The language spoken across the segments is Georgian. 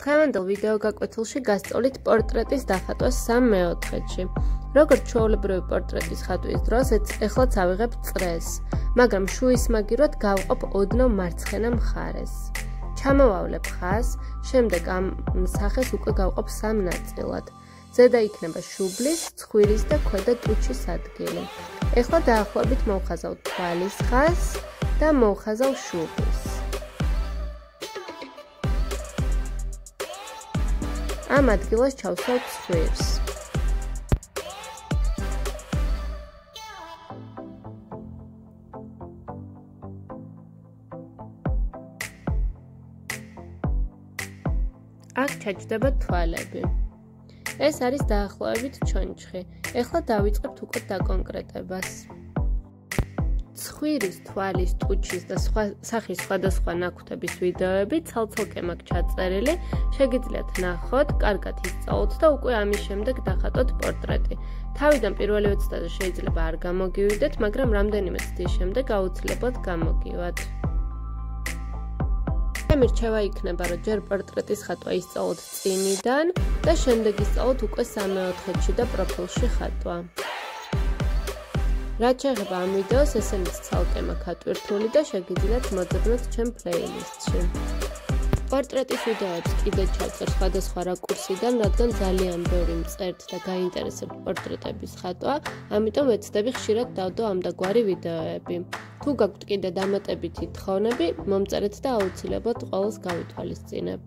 დღევანდელ ვიდეო გაკვეთილში გასწავლით პორტრეტის დახატვას 3/4-ში. Როგორ ჩვეულებრივი პორტრეტის ხატვის დროს ეხლაც ავიღებ წრეს, მაგრამ შუისმაგიროდ გავყოფ ოდნავ მარცხენა მხარეს. ჩამოვავლებ ხაზს, შემდეგ ამ სახეს უკვე გავყოფ 3 ნაწილად. ზედა იქნება შუბლის, ცხვირის და ქვედა ტუჩის ადგილი. ეხლა დაახლოებით მოვხაზავ თვალის ხაზს და მოვხაზავ შუბლის. ამ ადგილას ჩავსვავ ცხვირს. აქ ჩაჯდება თვალები. ეს არის დაახლოებით ჩონჩხი. ეხლა დავიწყებთ უკვე დაკონკრეტებას. ცხვირის, თვალის, ტუჩის და სახის სხვადასხვა ნაკვთების ვიდეოები ცალ-ცალკე მაქვს ჩაწერილი. შეგიძლიათ ნახოთ, კარგად ისწავლოთ და უკვე ამის შემდეგ დახატოთ პორტრეტი. თავიდან პირველივე ცდაზე შეიძლება არ გამოგივიდეთ, მაგრამ რამდენიმე ცდის შემდეგ აუცილებლად გამოგივათ. ჩემი რჩევა იქნება, რომ ჯერ პორტრეტის ხატვა ისწავლოთ წინიდან და შემდეგ ისწავლოთ უკვე 3/4-ში და პროფილში ხატვა. რაც შეეხება ამ ვიდეოს, ესენიც ცალკე მაქვს ატვირთული და შეგიძლიათ მოძებნოთ ჩემ პლეილისტში. პორტრეტის ვიდეოებს კიდევ ჩავწერ სხვადასხვა რაკურსიდან, რადგან ძალიან ბევრი მწერთ და გაინტერესებთ პორტრეტების ხატვა, ამიტომ ვეცდები ხშირად დავდო ამდაგვარი ვიდეოები. თუ გაქვთ კიდე დამატებითი თხოვნები, მომწერეთ და აუცილებლად ყველას გავითვალისწინებ.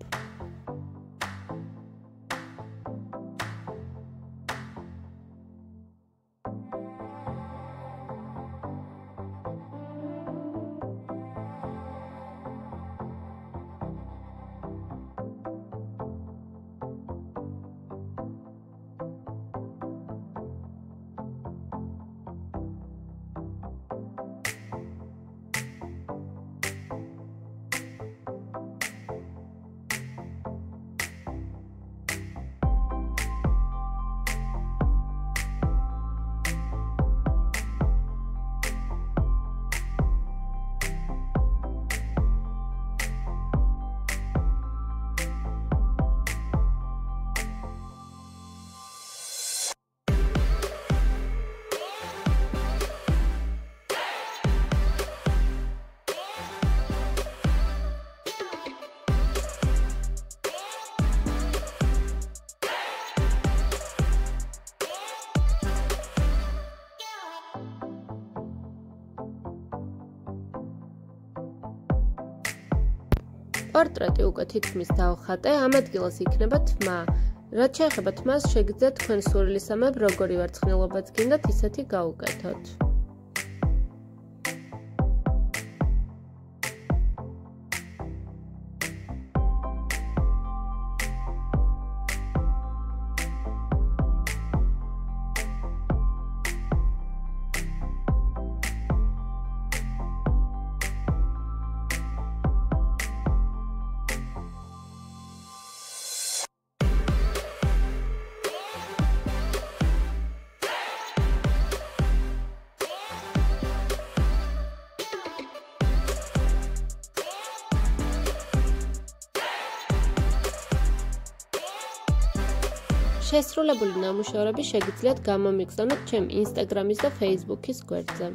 პორტრეტი უკვე თითქმის დავხატე, ამ ადგილას იქნება თმა. რაც შეეხება თმას, შეგიძლიათ თქვენ სურვილისამებრ როგორი ვარცხნილობაც გინდათ, ისეთი გაუკეთოთ. შესრულებული ნამუშევრები შეგიძლიათ გამომიგზავნოთ ჩემ ინსტაგრამის და ფეისბუქის გვერდზე.